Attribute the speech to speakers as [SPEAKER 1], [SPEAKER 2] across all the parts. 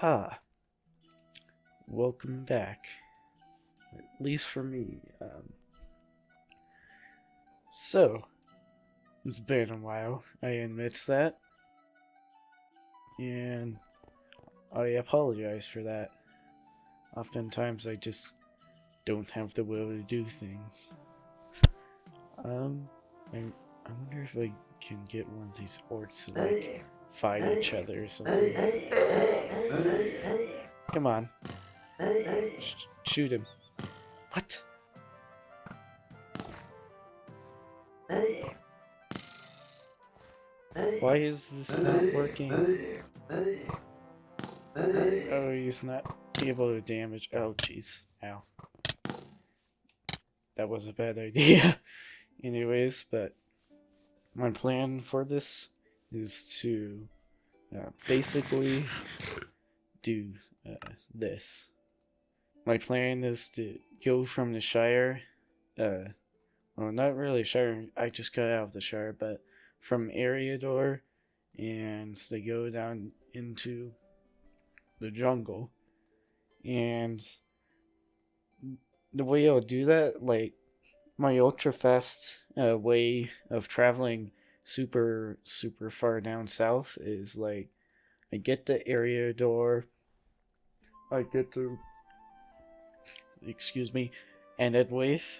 [SPEAKER 1] Ah, welcome back. At least for me. So, it's been a while, I admit that. And I apologize for that. Oftentimes I just don't have the will to do things. I wonder if I can get one of these orcs to, like, fight each other or something. Come on. Shoot him. What? Why is this not working? Oh, he's not able to damage. Oh, jeez. Ow. That was a bad idea. Anyways, but my plan for this is to basically do this. My plan is to go from the Shire, well, not really Shire, I just got out of the Shire, but from Eriador, and to go down into the jungle. And the way I'll do that, like, my ultra fast way of traveling super far down south is, like, I get to Eriador, I get to, Enedwaith,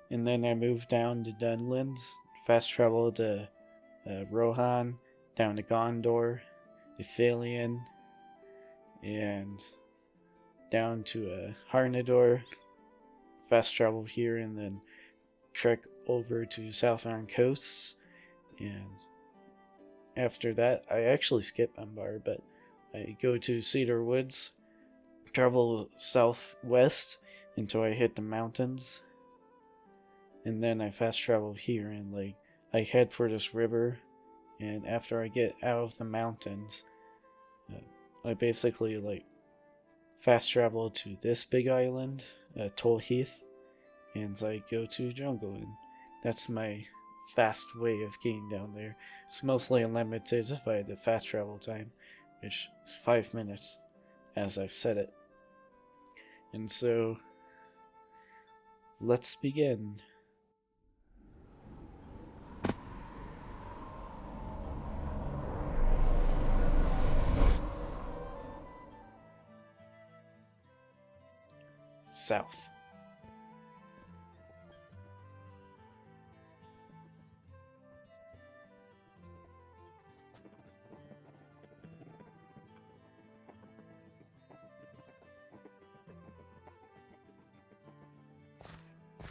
[SPEAKER 1] and then I move down to Dunland, fast travel to Rohan, down to Gondor, to Philion, and down to Harnador, fast travel here, and then trek over to Southern Coasts, and after that, I actually skip Umbar, but I go to Cedar Woods, travel southwest until I hit the mountains, and then I fast travel here, and, like, I head for this river, and after I get out of the mountains, I basically, like, fast travel to this big island, Toll Heath, and I go to jungle, and that's my fast way of getting down there. It's mostly limited by the fast travel time, which is 5 minutes, as I've said it. And so, let's begin. South.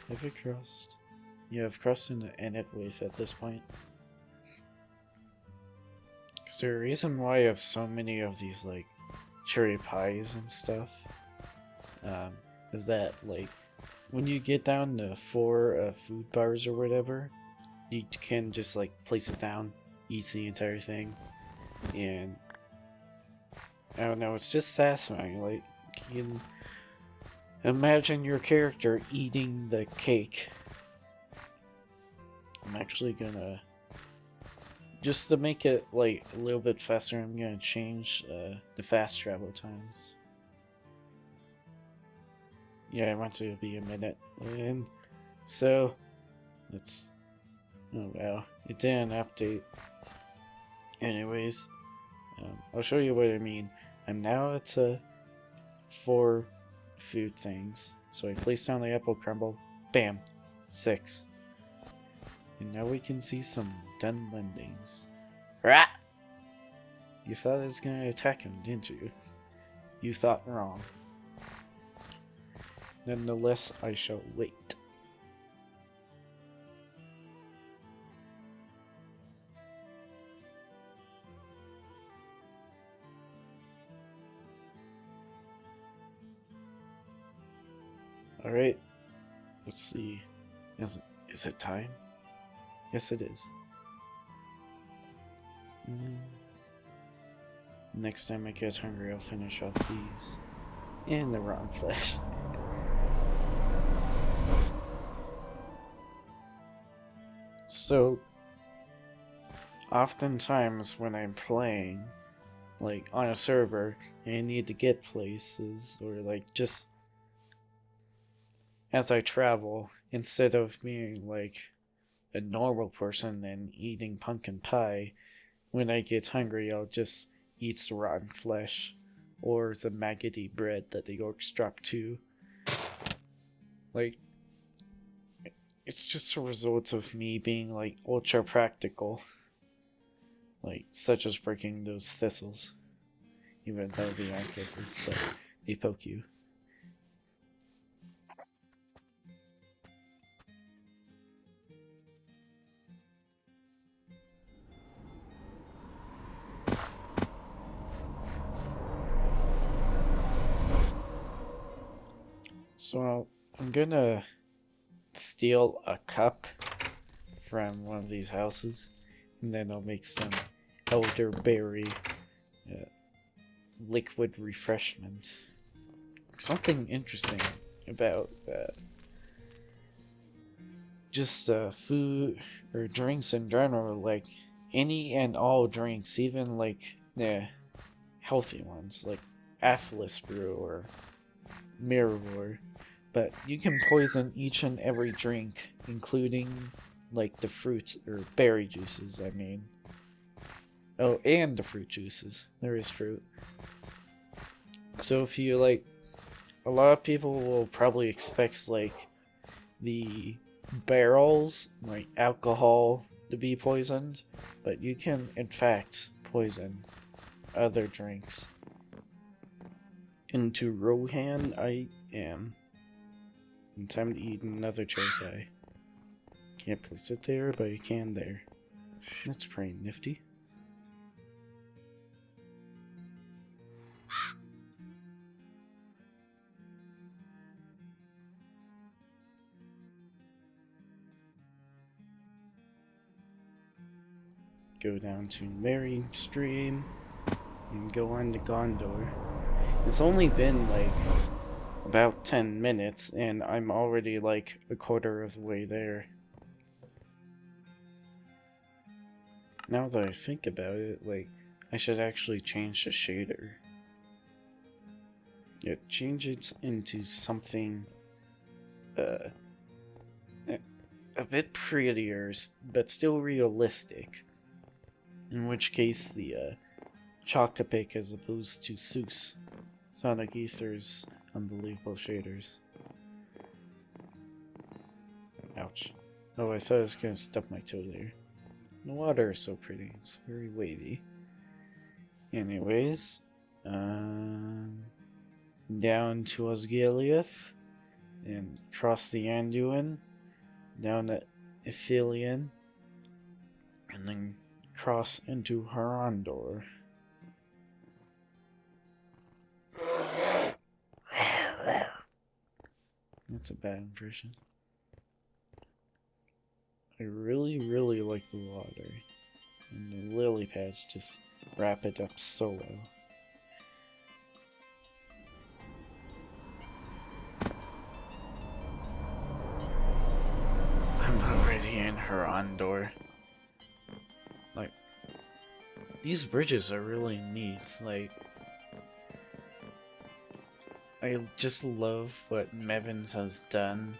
[SPEAKER 1] Have you crossed? Yeah, I've crossed into Enedwaith at this point. Is there a reason why I have so many of these, like, cherry pies and stuff? Is that, like, when you get down to 4 food bars or whatever, you can just, like, place it down, eat the entire thing, and I don't know, it's just satisfying. Like, you can imagine your character eating the cake. I'm actually gonna, just to make it, like, a little bit faster, I'm gonna change the fast travel times. Yeah, I want it to be a minute. And so, let's, oh wow, it didn't update. Anyways, I'll show you what I mean. I'm now at 4 food things. So I place down the apple crumble, bam, 6. And now we can see some Dunlendings. Rah! You thought I was gonna attack him, didn't you? You thought wrong. Nonetheless, I shall wait. Alright, let's see. Is it time? Yes, it is. Next time I get hungry, I'll finish off these. And the wrong flesh. So, oftentimes when I'm playing, like on a server and I need to get places, or like just as I travel, instead of being like a normal person and eating pumpkin pie, when I get hungry, I'll just eat the rotten flesh or the maggoty bread that the orcs drop too. Like, it's just a result of me being like ultra practical, like such as breaking those thistles, even though they aren't thistles, but they poke you. So I'm gonna steal a cup from one of these houses, and then I'll make some elderberry liquid refreshment. Something interesting about just food or drinks in general, like any and all drinks, even like healthy ones like Athlas Brew or Mirror, but you can poison each and every drink, including like the fruit or berry juices, I mean. Oh, and the fruit juices. There is fruit. So if you like, a lot of people will probably expect like the barrels, like alcohol, to be poisoned, but you can in fact poison other drinks. Into Rohan I am. And time to eat another cherry pie. Can't place it there, but you can there. That's pretty nifty. Go down to Mary Stream and go on to Gondor. It's only been like about 10 minutes and I'm already like a quarter of the way there. Now that I think about it, like, I should actually change the shader. Yeah, change it into something a bit prettier, but still realistic. In which case, the Chocopic as opposed to Seuss. Sonic Ether's unbelievable shaders. Ouch. Oh, I thought I was gonna stub my toe there. The water is so pretty, it's very wavy. Anyways, down to Osgiliath, and cross the Anduin, down to Ithilien, and then cross into Harondor. That's a bad impression. I really, really like the water, and the lily pads just wrap it up so well. I'm already in Harondor. Like, these bridges are really neat. Like, I just love what Mevins has done,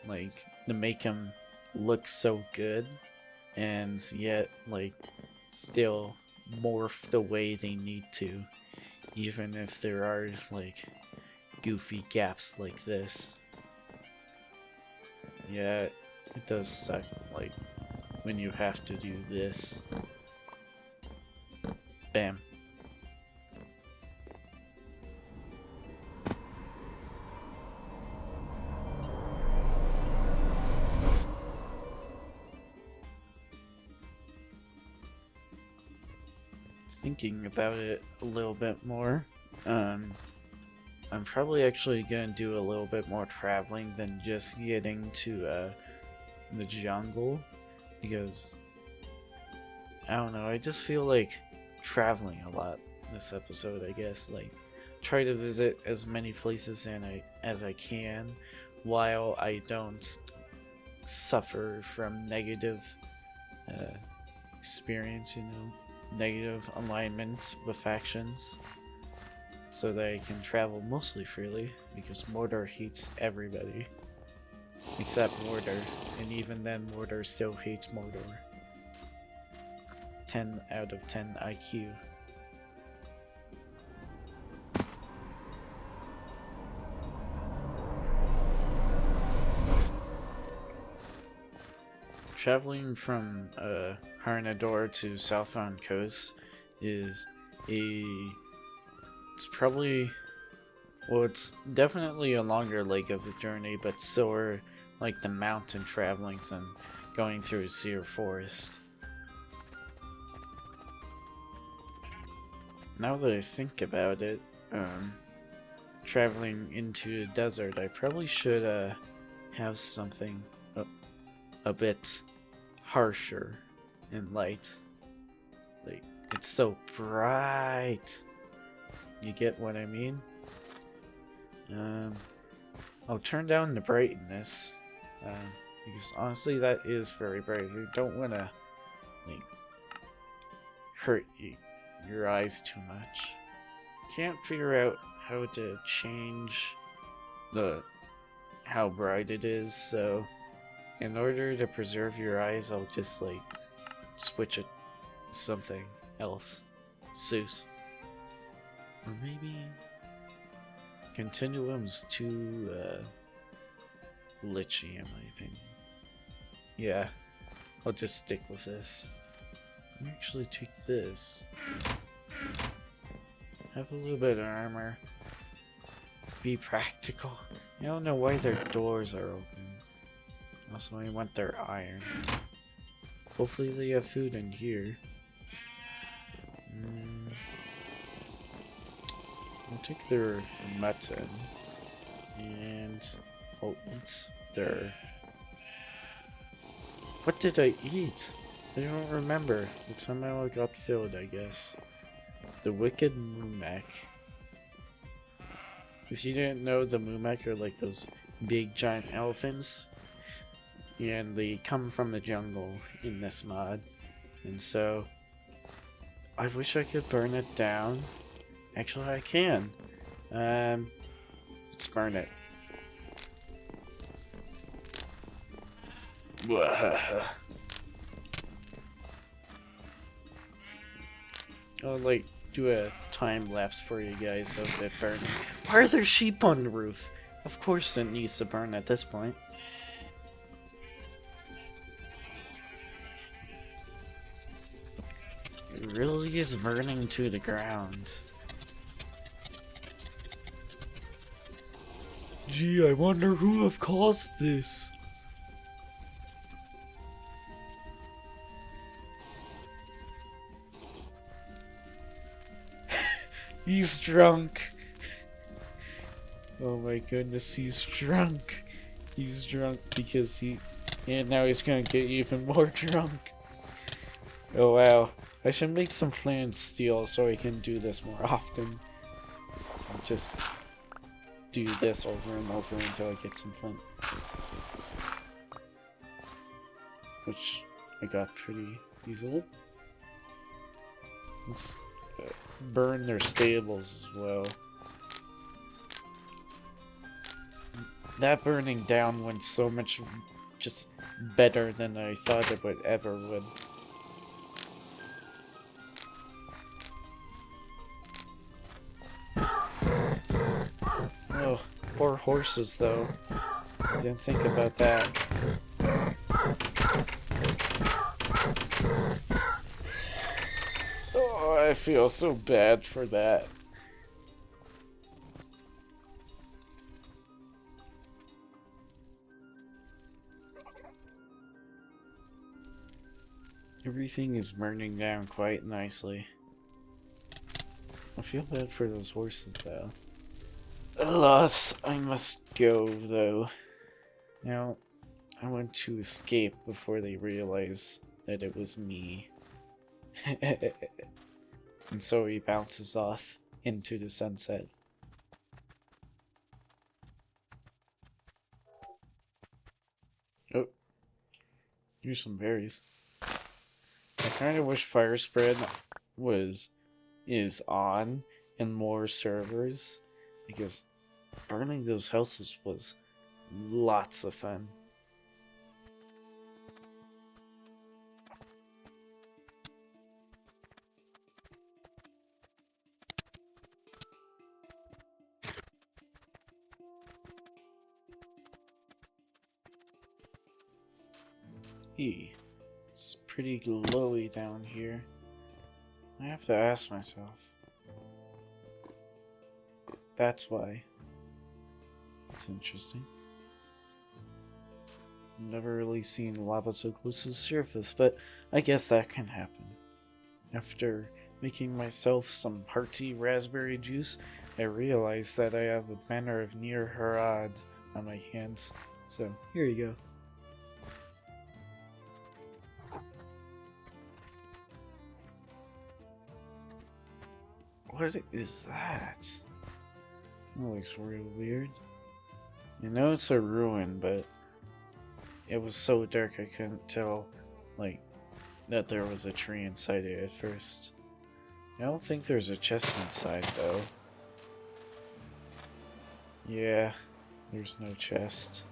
[SPEAKER 1] like, to make him look so good, and yet, like, still morph the way they need to, even if there are, like, goofy gaps like this. Yeah, it does suck, like, when you have to do this. Bam. Thinking about it a little bit more, I'm probably actually gonna do a little bit more traveling than just getting to the jungle, because I don't know, I just feel like traveling a lot this episode, I guess. Like, try to visit as many places as I can while I don't suffer from negative experience, you know, negative alignment with factions so that I can travel mostly freely, because Mortar hates everybody except Mortar, and even then Mortar still hates Mordor. 10 out of 10 IQ. Traveling from Harnador to Southbound Coast is it's probably, well, it's definitely a longer leg of a journey, but still like the mountain travelings and going through a cedar forest. Now that I think about it, traveling into the desert, I probably should have something a bit harsher and light. Like, it's so bright. You get what I mean? I'll turn down the brightness, because honestly that is very bright. You don't want to like hurt your eyes too much. Can't figure out how to change how bright it is, so in order to preserve your eyes, I'll just like switch it to something else. Seuss. Or maybe Continuum's too glitchy in my opinion. Yeah, I'll just stick with this. Let me actually take this. Have a little bit of armor. Be practical. I don't know why their doors are open. Also, I want their iron. Hopefully they have food in here. I'll take their mutton. And I'll eat their... What did I eat? I don't remember. But somehow I got filled, I guess. The Wicked Moomak. If you didn't know, the Moomak are like those big giant elephants. And they come from the jungle in this mod. And so I wish I could burn it down. Actually, I can. Let's burn it. I'll like do a time lapse for you guys of it burning. Why are there sheep on the roof? Of course it needs to burn at this point. It really is burning to the ground. Gee, I wonder who have caused this. He's drunk. Oh my goodness, he's drunk. He's drunk because and now he's gonna get even more drunk. Oh wow. I should make some flint and steel so I can do this more often. I'll just do this over and over until I get some flint. Which I got pretty easily. Let's burn their stables as well. That burning down went so much just better than I thought it would ever would. Oh, poor horses though. I didn't think about that. Oh, I feel so bad for that. Everything is burning down quite nicely. I feel bad for those horses though. Alas, I must go though. Now, I want to escape before they realize that it was me. And so he bounces off into the sunset. Oh, here's some berries. I kind of wish fire spread is on in more servers, because burning those houses was lots of fun. It's pretty glowy down here. I have to ask myself. That's why. It's interesting. Never really seen lava so close to the surface, but I guess that can happen. After making myself some hearty raspberry juice, I realized that I have a banner of Near Harad on my hands. So, here you go. What is that? That looks real weird. I know it's a ruin, but it was so dark I couldn't tell, like, that there was a tree inside it at first. I don't think there's a chest inside, though. Yeah, there's no chest.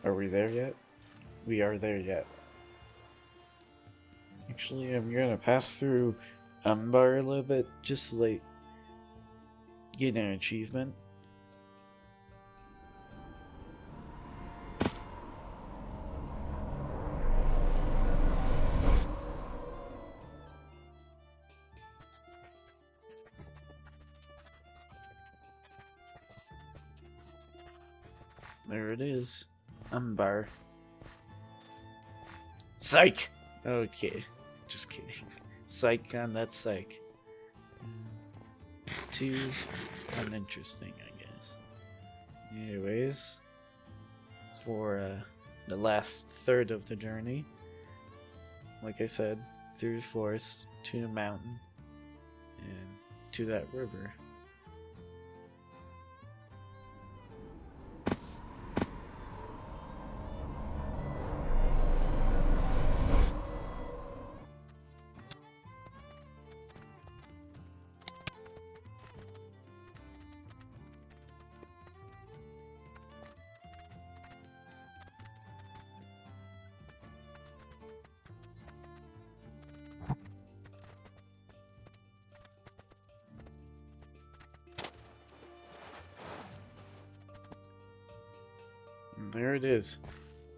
[SPEAKER 1] Are we there yet? We are there yet. Actually, I'm gonna pass through Umbar a little bit, just to, like, get an achievement. There it is. Umbar. Psych! Okay, just kidding. Psych on that psych. Too uninteresting, I guess. Anyways, for the last third of the journey, like I said, through the forest, to the mountain, and to that river. And there it is,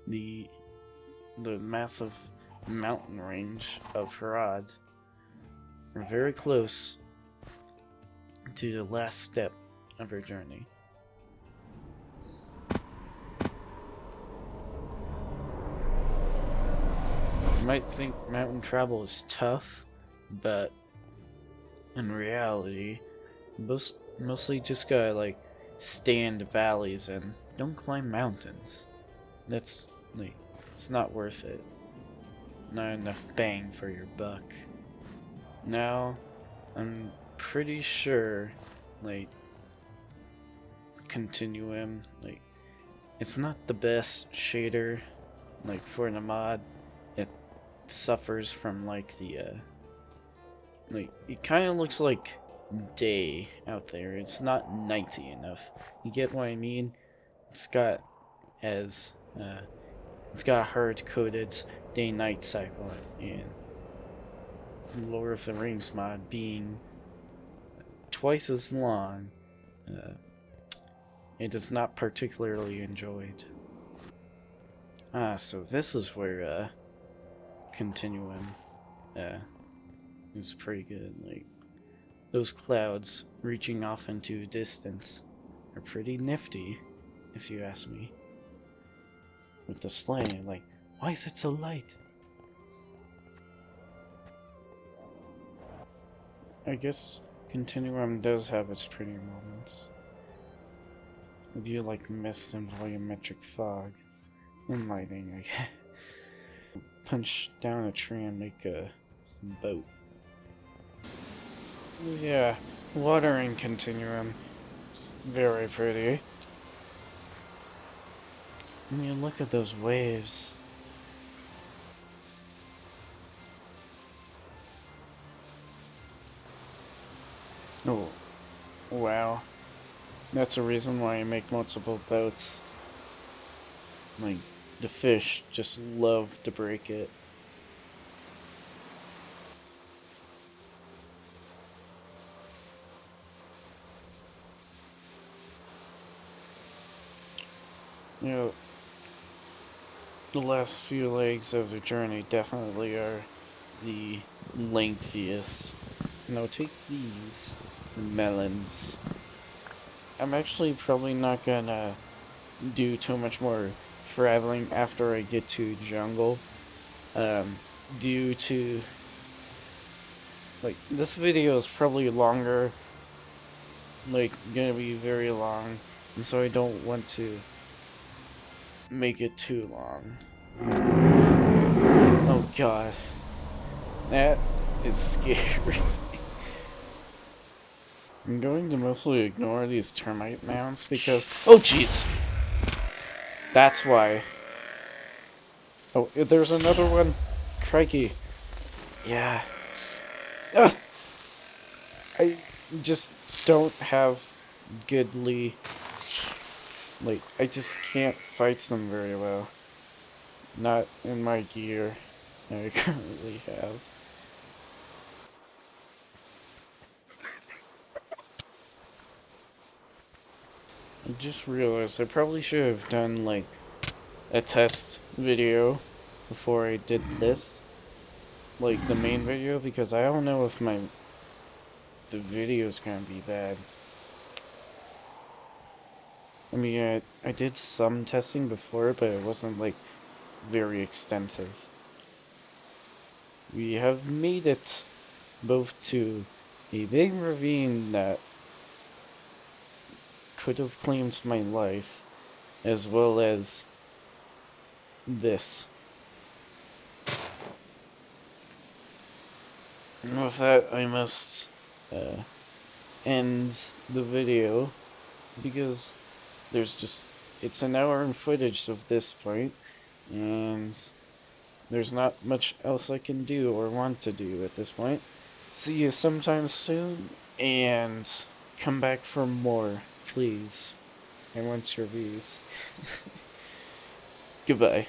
[SPEAKER 1] the massive mountain range of Harad. We're very close to the last step of our journey. You might think mountain travel is tough, but in reality, mostly just gotta, like, stay in the valleys and don't climb mountains. That's, like, it's not worth it. Not enough bang for your buck. Now, I'm pretty sure, like, Continuum, like, it's not the best shader, like, for the mod. It suffers from, like, the, like, it kind of looks like day out there. It's not nighty enough. You get what I mean? It's got hard-coded day-night cycle, and Lord of the Rings mod being twice as long, it is not particularly enjoyed. So this is where Continuum is pretty good. Like, those clouds reaching off into distance are pretty nifty, if you ask me. With the sleigh, like, why is it so light? I guess Continuum does have its pretty moments. I do like mist and volumetric fog and lighting. I guess. Punch down a tree and make some boat. Yeah, water in Continuum. It's very pretty. I mean, look at those waves. Oh, wow. That's a reason why I make multiple boats. Like, the fish just love to break it. You know, the last few legs of the journey definitely are the lengthiest. Now take these melons. I'm actually probably not gonna do too much more traveling after I get to jungle. Due to, like, this video is probably longer, like, gonna be very long, and so I don't want to make it too long. Oh god. That is scary. I'm going to mostly ignore these termite mounds because... Oh jeez! That's why. Oh, there's another one. Crikey. Yeah. Ugh. I just don't have goodly... Like, I just can't fight them very well. Not in my gear that I currently have. I just realized I probably should have done, like, a test video before I did this. Like, the main video, because I don't know if the video's gonna be bad. I mean, I did some testing before, but it wasn't, like, very extensive. We have made it both to a big ravine that could have claimed my life, as well as this. And with that, I must end the video, because it's an hour in footage of this point, and there's not much else I can do or want to do at this point. See you sometime soon, and come back for more, please. I want your views. Goodbye.